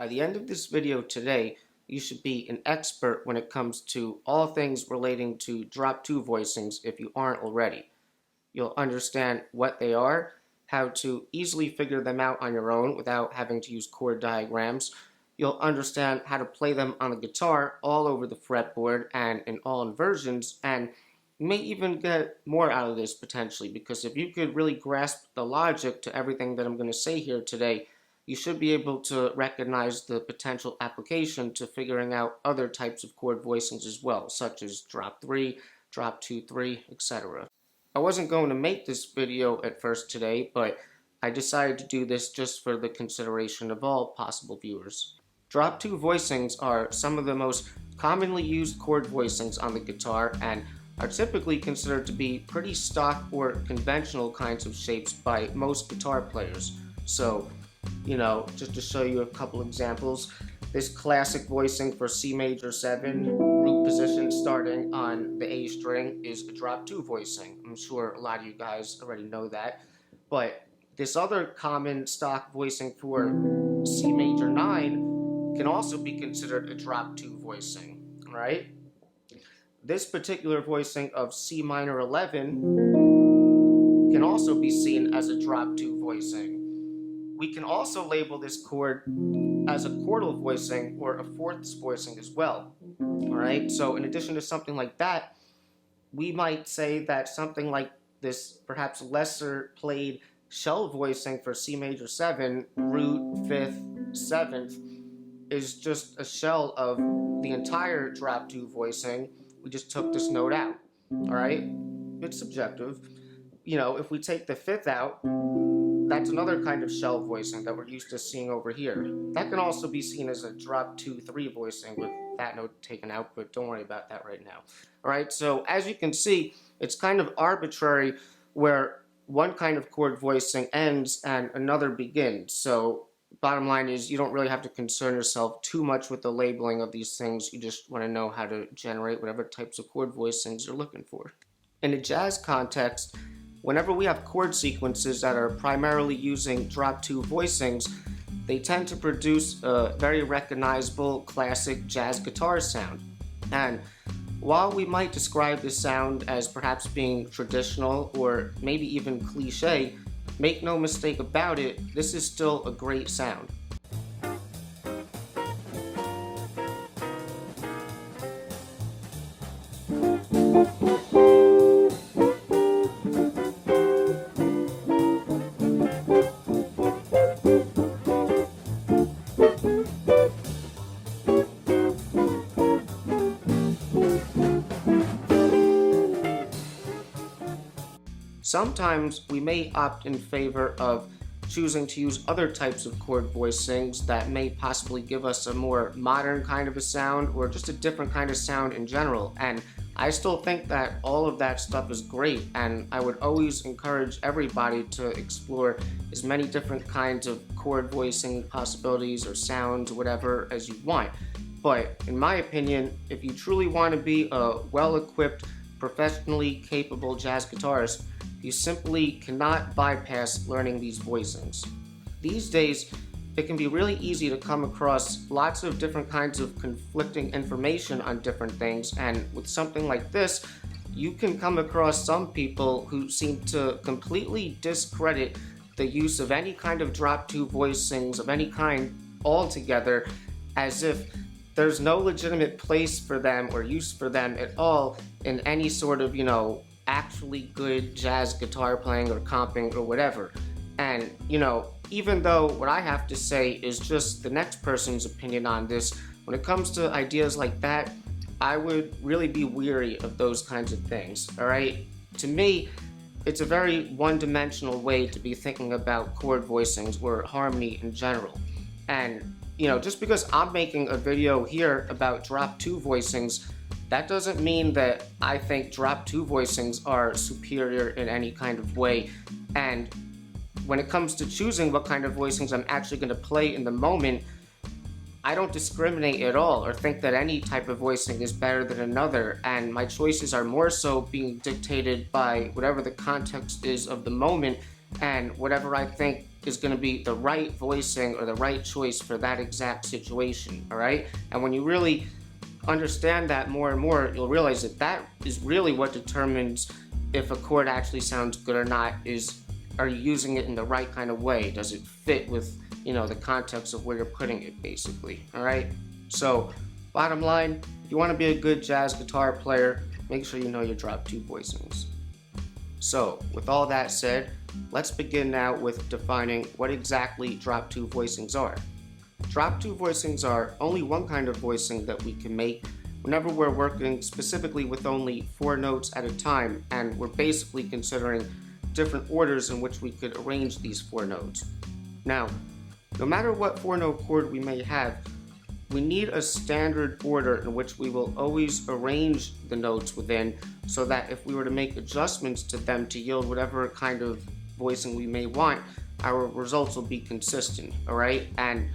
By the end of this video today, you should be an expert when it comes to all things relating to drop 2 voicings if you aren't already. You'll understand what they are, how to easily figure them out on your own without having to use chord diagrams. You'll understand how to play them on the guitar all over the fretboard and in all inversions, and you may even get more out of this potentially, because if you could really grasp the logic to everything that I'm going to say here today, you should be able to recognize the potential application to figuring out other types of chord voicings as well, such as drop 3, drop 2, 3, etc. I wasn't going to make this video at first today, but I decided to do this just for the consideration of all possible viewers. Drop 2 voicings are some of the most commonly used chord voicings on the guitar and are typically considered to be pretty stock or conventional kinds of shapes by most guitar players. So, just to show you a couple examples, this classic voicing for C major 7, root position starting on the A string, is a drop 2 voicing. I'm sure a lot of you guys already know that. But this other common stock voicing for C major 9 can also be considered a drop 2 voicing, right? This particular voicing of C minor 11 can also be seen as a drop 2 voicing. We can also label this chord as a chordal voicing or a fourths voicing as well. Alright, so in addition to something like that, we might say that something like this perhaps lesser played shell voicing for C major 7, root, 5th, 7th, is just a shell of the entire drop 2 voicing. We just took this note out. Alright? It's subjective. If we take the 5th out, that's another kind of shell voicing that we're used to seeing over here. That can also be seen as a drop 2, 3 voicing with that note taken out, but don't worry about that right now. Alright, so as you can see, it's kind of arbitrary where one kind of chord voicing ends and another begins. So bottom line is you don't really have to concern yourself too much with the labeling of these things. You just want to know how to generate whatever types of chord voicings you're looking for. In a jazz context, whenever we have chord sequences that are primarily using drop 2 voicings, they tend to produce a very recognizable classic jazz guitar sound. And while we might describe this sound as perhaps being traditional or maybe even cliche, make no mistake about it, this is still a great sound. Sometimes we may opt in favor of choosing to use other types of chord voicings that may possibly give us a more modern kind of a sound or just a different kind of sound in general. And I still think that all of that stuff is great, and I would always encourage everybody to explore as many different kinds of chord voicing possibilities or sounds or whatever as you want. But in my opinion, if you truly want to be a well-equipped, professionally capable jazz guitarist, you simply cannot bypass learning these voicings. These days, it can be really easy to come across lots of different kinds of conflicting information on different things, and with something like this, you can come across some people who seem to completely discredit the use of any kind of drop 2 voicings of any kind altogether, as if there's no legitimate place for them or use for them at all in any sort of, actually good jazz guitar playing or comping or whatever. And, even though what I have to say is just the next person's opinion on this, when it comes to ideas like that, I would really be weary of those kinds of things, alright? To me, it's a very one-dimensional way to be thinking about chord voicings or harmony in general. And, just because I'm making a video here about drop 2 voicings, that doesn't mean that I think drop 2 voicings are superior in any kind of way. And when it comes to choosing what kind of voicings I'm actually going to play in the moment, I don't discriminate at all or think that any type of voicing is better than another, and my choices are more so being dictated by whatever the context is of the moment and whatever I think is going to be the right voicing or the right choice for that exact situation, all right? And when you really understand that more and more, you'll realize that that is really what determines if a chord actually sounds good or not. Are you using it in the right kind of way? Does it fit with, the context of where you're putting it, basically, all right? So, bottom line, if you want to be a good jazz guitar player, make sure you know your drop two voicings. So, with all that said, let's begin now with defining what exactly drop two voicings are. Drop two voicings are only one kind of voicing that we can make whenever we're working specifically with only 4 notes at a time, and we're basically considering different orders in which we could arrange these 4 notes. Now, no matter what 4-note chord we may have, we need a standard order in which we will always arrange the notes within, so that if we were to make adjustments to them to yield whatever kind of voicing we may want, our results will be consistent, alright? And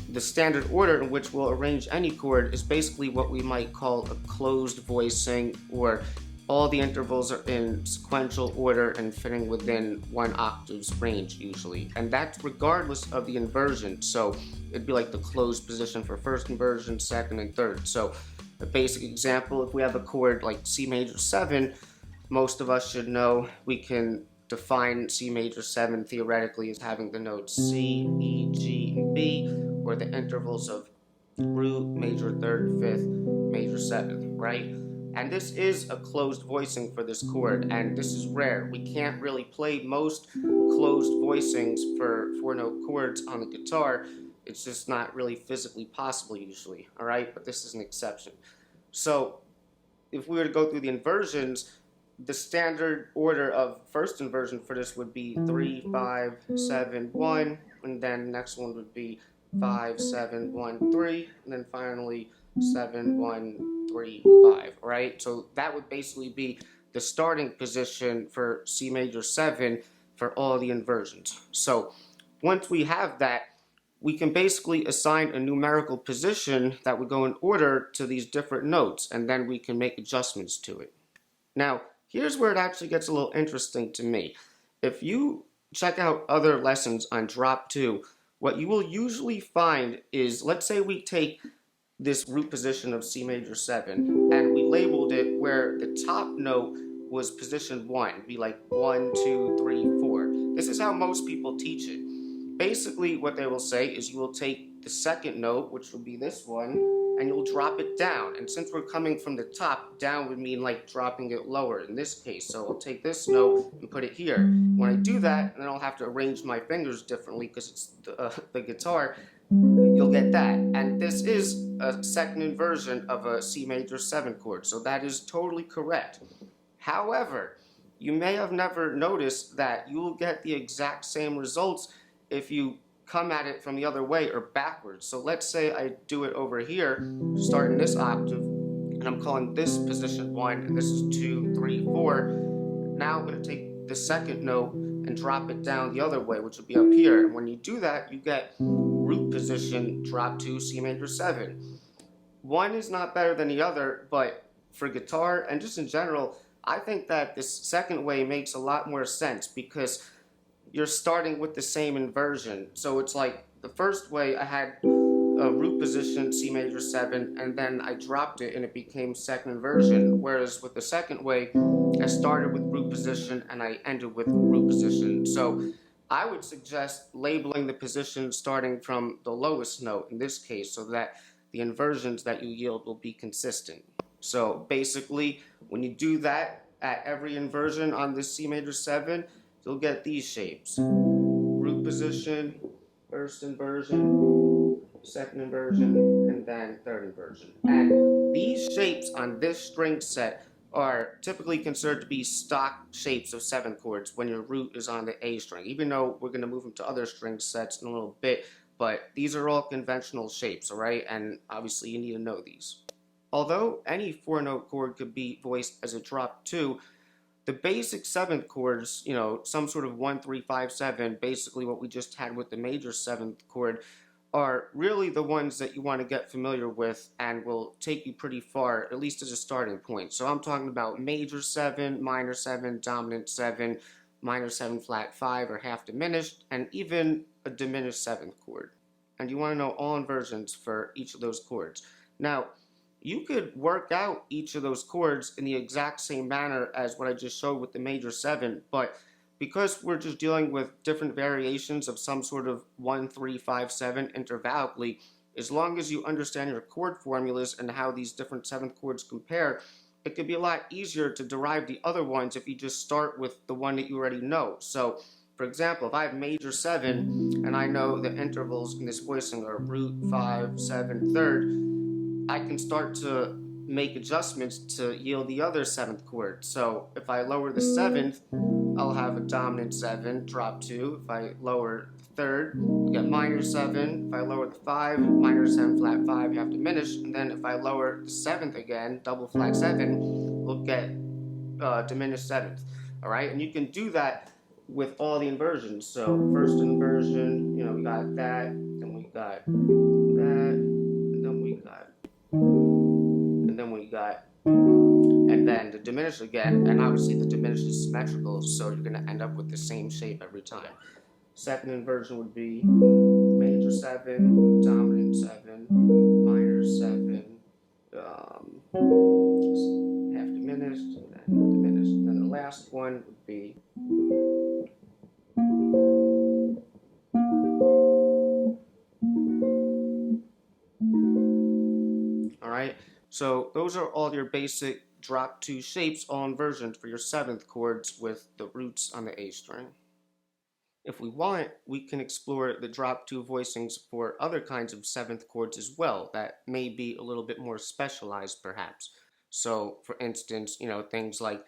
the standard order in which we'll arrange any chord is basically what we might call a closed voicing, or all the intervals are in sequential order and fitting within 1 octave's range usually. And that's regardless of the inversion. So it'd be like the closed position for first inversion, second, and third. So a basic example, if we have a chord like C major 7, most of us should know we can define C major 7 theoretically as having the notes C, E, G, and B, or the intervals of root, major 3rd, 5th, major 7th, right? And this is a closed voicing for this chord, and this is rare. We can't really play most closed voicings for 4-note chords on the guitar. It's just not really physically possible usually, all right? But this is an exception. So if we were to go through the inversions, the standard order of first inversion for this would be 3, 5, 7, 1, and then the next one would be 5, 7, 1, 3, and then finally 7, 1, 3, 5, right? So that would basically be the starting position for C major 7 for all the inversions. So once we have that, we can basically assign a numerical position that would go in order to these different notes, and then we can make adjustments to it. Now, here's where it actually gets a little interesting to me. If you check out other lessons on drop 2, what you will usually find is, let's say we take this root position of C major 7 and we labeled it where the top note was position 1, it'd be like 1, 2, 3, 4. This is how most people teach it. Basically what they will say is you will take the second note, which would be this one, and you'll drop it down. And since we're coming from the top, down would mean like dropping it lower in this case. So I'll take this note and put it here. When I do that, then I'll have to arrange my fingers differently because it's the guitar. You'll get that. And this is a second inversion of a C major 7 chord, so that is totally correct. However, you may have never noticed that you will get the exact same results if you come at it from the other way or backwards. So let's say I do it over here, start in this octave, and I'm calling this position 1, and this is 2, 3, 4. Now I'm going to take the second note and drop it down the other way, which would be up here. And when you do that, you get root position, drop 2, C major 7. One is not better than the other, but for guitar and just in general, I think that this second way makes a lot more sense because you're starting with the same inversion. So it's like the first way I had a root position C major 7 and then I dropped it and it became second inversion, whereas with the second way I started with root position and I ended with root position. So I would suggest labeling the position starting from the lowest note in this case so that the inversions that you yield will be consistent. So basically when you do that at every inversion on this C major 7, you'll get these shapes: root position, first inversion, second inversion, and then third inversion. And these shapes on this string set are typically considered to be stock shapes of 7 chords when your root is on the A string, even though we're going to move them to other string sets in a little bit, but these are all conventional shapes, alright? And obviously you need to know these. Although any 4-note chord could be voiced as a drop 2, the basic 7th chords, some sort of 1, 3, 5, 7, basically what we just had with the major 7th chord, are really the ones that you want to get familiar with and will take you pretty far, at least as a starting point. So I'm talking about major 7, minor 7, dominant 7, minor 7 flat 5 or half diminished, and even a diminished 7th chord. And you want to know all inversions for each of those chords. Now, you could work out each of those chords in the exact same manner as what I just showed with the major 7, but because we're just dealing with different variations of some sort of 1, 3, 5, 7 intervallically, as long as you understand your chord formulas and how these different 7th chords compare, it could be a lot easier to derive the other ones if you just start with the one that you already know. So, for example, if I have major 7 and I know the intervals in this voicing are root, 5, 7, third, I can start to make adjustments to yield the other 7th chord. So if I lower the 7th, I'll have a dominant 7, drop 2. If I lower the 3rd, we get minor 7. If I lower the 5, minor 7 flat 5, half diminished. And then if I lower the 7th again, double flat 7, we'll get diminished 7th. Alright, and you can do that with all the inversions. So first inversion, we got that, then we got that, and then we got, and then the diminished again, and obviously the diminished is symmetrical, so you're going to end up with the same shape every time. Second inversion would be major 7, dominant 7, minor 7, half diminished, and then diminished. And then the last one would be alright, so those are all your basic drop 2 shapes, all inversions for your 7th chords with the roots on the A string. If we want, we can explore the drop 2 voicings for other kinds of 7th chords as well that may be a little bit more specialized perhaps. So for instance, things like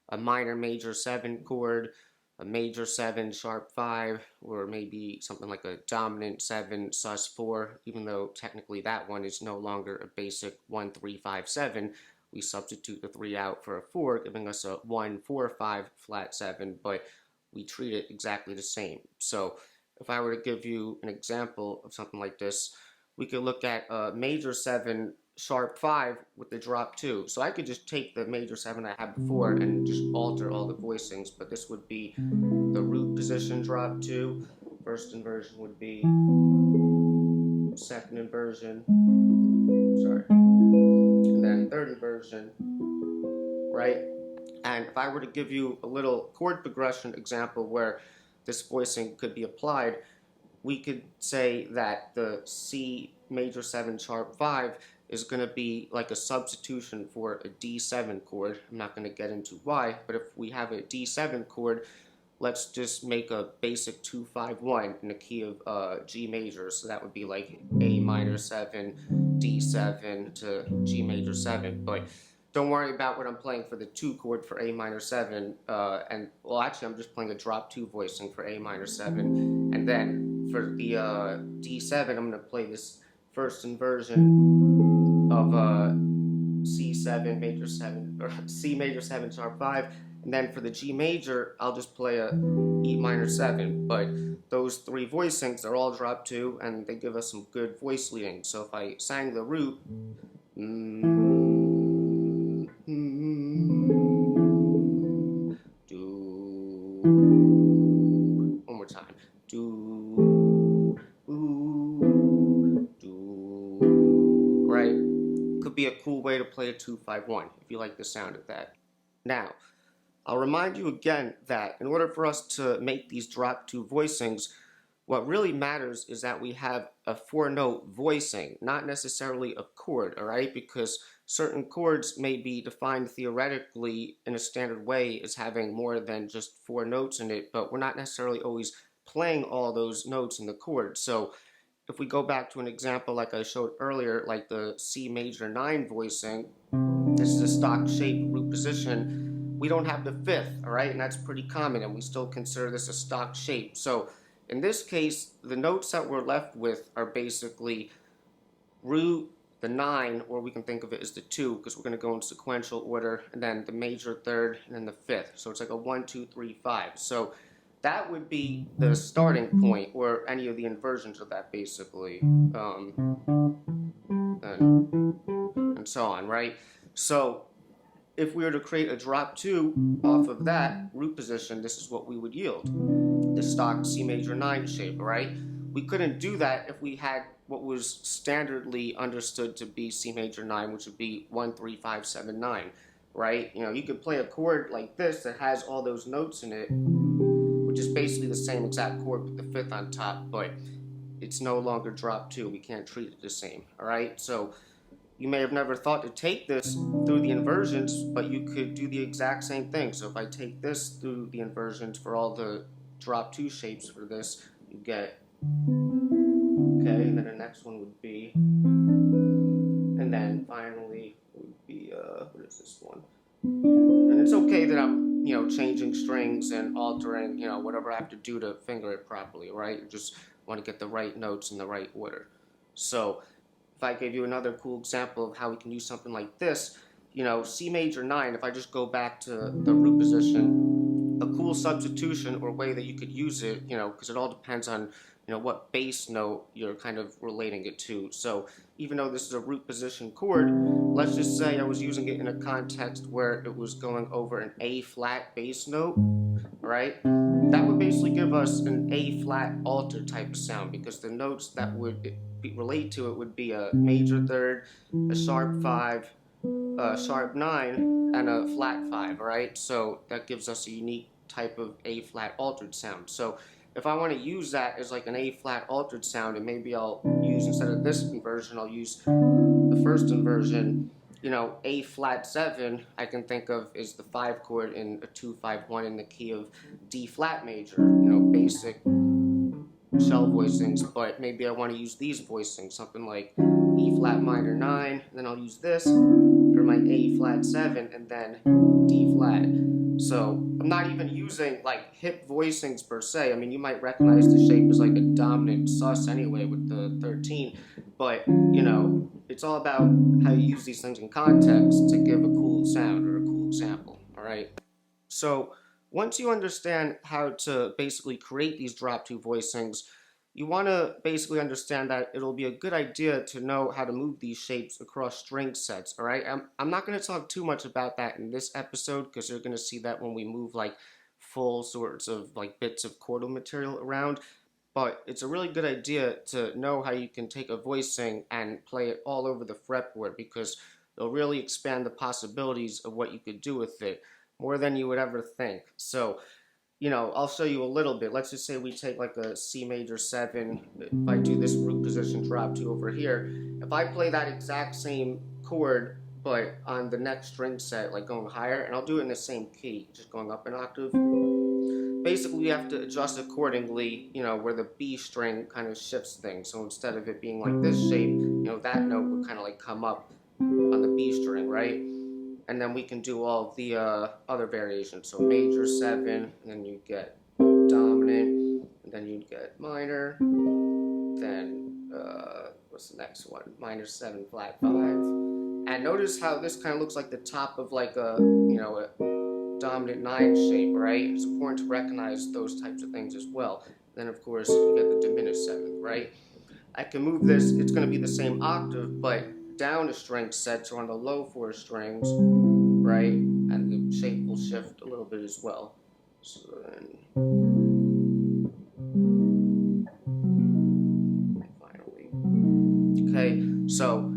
a minor major 7 chord, a major 7 sharp 5, or maybe something like a dominant 7 sus 4, even though technically that one is no longer a basic 1, 3, 5, 7. We substitute the 3 out for a 4, giving us a 1, 4, 5 flat 7, but we treat it exactly the same. So if I were to give you an example of something like this, we could look at a major 7 sharp 5 with the drop 2. So I could just take the major 7 I had before and just alter all the voicings, but this would be the root position drop 2. First inversion would be second inversion, and then third inversion, right? And if I were to give you a little chord progression example where this voicing could be applied, we could say that the C major 7 sharp 5 is going to be like a substitution for a D7 chord. I'm not going to get into why, but if we have a D7 chord, let's just make a basic 2-5-1 in the key of G major. So that would be like A minor 7, D7 to G major 7. But don't worry about what I'm playing for the 2 chord for A minor 7. And well, actually, I'm just playing a drop 2 voicing for A minor 7. And then for the D7, I'm going to play this first inversion of C7 major 7 or C major 7 sharp 5. And then for the G major, I'll just play a E minor 7. But those 3 voicings are all drop 2, and they give us some good voice leading. So if I sang the root, one more time. Right? Could be a cool way to play a 2-5-1 if you like the sound of that. Now, I'll remind you again that in order for us to make these drop 2 voicings, what really matters is that we have a 4-note voicing, not necessarily a chord, alright? Because certain chords may be defined theoretically in a standard way as having more than just 4 notes in it, but we're not necessarily always playing all those notes in the chord. So if we go back to an example like I showed earlier, like the C major 9 voicing, this is a stock shape root position, we don't have the 5th, alright? And that's pretty common, and we still consider this a stock shape. So in this case, the notes that we're left with are basically root, the 9, or we can think of it as the 2, because we're going to go in sequential order, and then the major 3rd, and then the 5th. So it's like a 1, 2, 3, 5. So that would be the starting point, or any of the inversions of that, basically, and so on, right? So if we were to create a drop 2 off of that root position, this is what we would yield. The stock C major 9 shape, right? We couldn't do that if we had what was standardly understood to be C major 9, which would be 1, 3, 5, 7, 9, right? You know, you could play a chord like this that has all those notes in it, which is basically the same exact chord with the 5th on top, but it's no longer drop 2. We can't treat it the same, all right? So you may have never thought to take this through the inversions, but you could do the exact same thing. So if I take this through the inversions for all the drop 2 shapes for this, you get, okay, and then the next one would be, and then finally would be, what is this one? And it's okay that I'm, you know, changing strings and altering, you know, whatever I have to do to finger it properly, right? You just want to get the right notes in the right order. So if I gave you another cool example of how we can use something like this, you know, C major 9, if I just go back to the root position, a cool substitution or way that you could use it, you know, because it all depends on, you know, what bass note you're kind of relating it to. So even though this is a root position chord, let's just say I was using it in a context where it was going over an A flat bass note, right? That would basically give us an A flat altered type of sound, because the notes that would relate to it would be a major 3rd, a sharp 5, a sharp 9, and a flat 5, right? So that gives us a unique type of A flat altered sound. So if I want to use that as like an A flat altered sound, and maybe I'll use, instead of this inversion, I'll use the first inversion, you know, A flat 7, I can think of is the 5 chord in a 2-5-1 in the key of D flat major, you know, basic shell voicings, but maybe I want to use these voicings, something like E flat minor 9, and then I'll use this for my A flat 7, and then D flat. So I'm not even using like hip voicings per se. I mean, you might recognize the shape as like a dominant sus anyway with the 13, but you know, it's all about how you use these things in context to give a cool sound or a cool example, all right? So once you understand how to basically create these drop 2 voicings, you want to basically understand that it'll be a good idea to know how to move these shapes across string sets, all right? I'm not going to talk too much about that in this episode, because you're going to see that when we move like full sorts of like bits of chordal material around. But it's a really good idea to know how you can take a voicing and play it all over the fretboard, because it'll really expand the possibilities of what you could do with it, more than you would ever think. So, you know, I'll show you a little bit. Let's just say we take like a C major 7. If I do this root position drop 2 over here, if I play that exact same chord, but on the next string set, like going higher, and I'll do it in the same key, just going up an octave, basically you have to adjust accordingly, you know, where the B string kind of shifts things. So instead of it being like this shape, you know, that note would kind of like come up on the B string, right? And then we can do all of the other variations. So major 7, and then you get dominant, and then you get minor, then what's the next one? Minor 7 flat 5. And notice how this kind of looks like the top of like a, you know, a dominant 9 shape, right? It's important to recognize those types of things as well. Then of course you get the diminished 7th, right? I can move this, it's going to be the same octave, but down a string set, so on the low 4 strings, right? And the shape will shift a little bit as well. So then, finally. Okay, so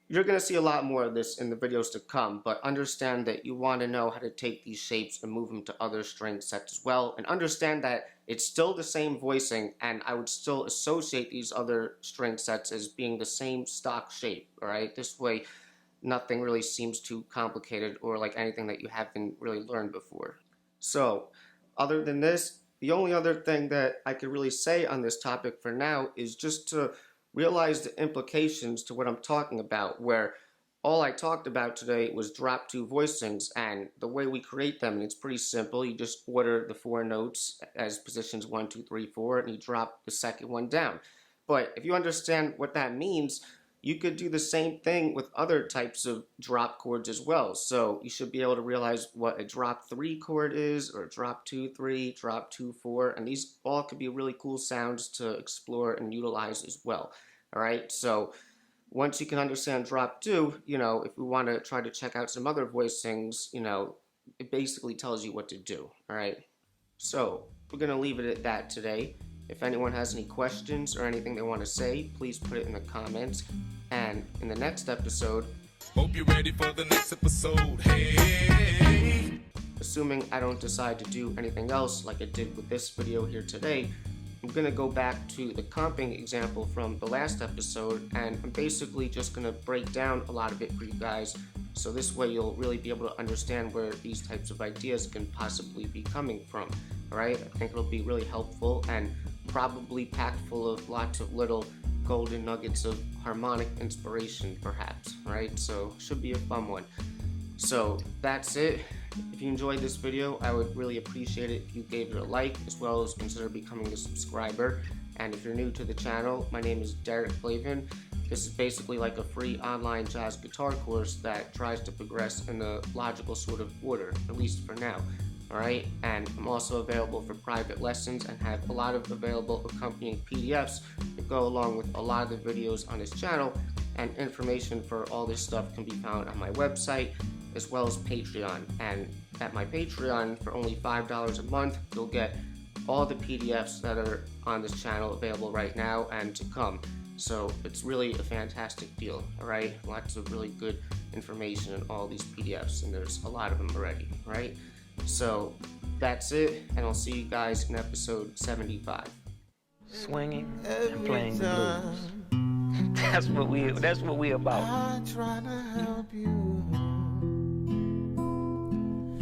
you're going to see a lot more of this in the videos to come, but understand that you want to know how to take these shapes and move them to other string sets as well, and understand that it's still the same voicing, and I would still associate these other string sets as being the same stock shape, alright? This way, nothing really seems too complicated or like anything that you haven't really learned before. So, other than this, the only other thing that I could really say on this topic for now is just to realize the implications to what I'm talking about, where all I talked about today was drop 2 voicings, and the way we create them, and it's pretty simple. You just order the 4 notes as positions 1, 2, 3, 4, and you drop the second one down. But if you understand what that means, you could do the same thing with other types of drop chords as well. So you should be able to realize what a drop 3 chord is, or drop 2, 3, drop 2, 4, and these all could be really cool sounds to explore and utilize as well. All right, so Once you can understand drop do, if we want to try to check out some other voicings, it basically tells you what to do, all right? So we're going to leave it at that today. If anyone has any questions or anything they want to say, please put it in the comments. And in the next episode, hope you're ready for the next episode. Hey, assuming I don't decide to do anything else like I did with this video here today, I'm going to go back to the comping example from the last episode, and I'm basically just going to break down a lot of it for you guys, so this way you'll really be able to understand where these types of ideas can possibly be coming from. Alright, I think it'll be really helpful and probably packed full of lots of little golden nuggets of harmonic inspiration perhaps, right? So should be a fun one. So that's it. If you enjoyed this video, I would really appreciate it if you gave it a like, as well as consider becoming a subscriber. And if you're new to the channel, my name is Derek Flavin. This is basically like a free online jazz guitar course that tries to progress in a logical sort of order, at least for now. Alright, and I'm also available for private lessons and have a lot of available accompanying PDFs that go along with a lot of the videos on this channel, and information for all this stuff can be found on my website as well as Patreon. And at my Patreon, for only $5 a month, you'll get all the PDFs that are on this channel available right now and to come. So it's really a fantastic deal, alright? Lots of really good information in all these PDFs, and there's a lot of them already, right? So that's it, and I'll see you guys in episode 75. Swinging and playing the blues. That's what we about. I try to help you.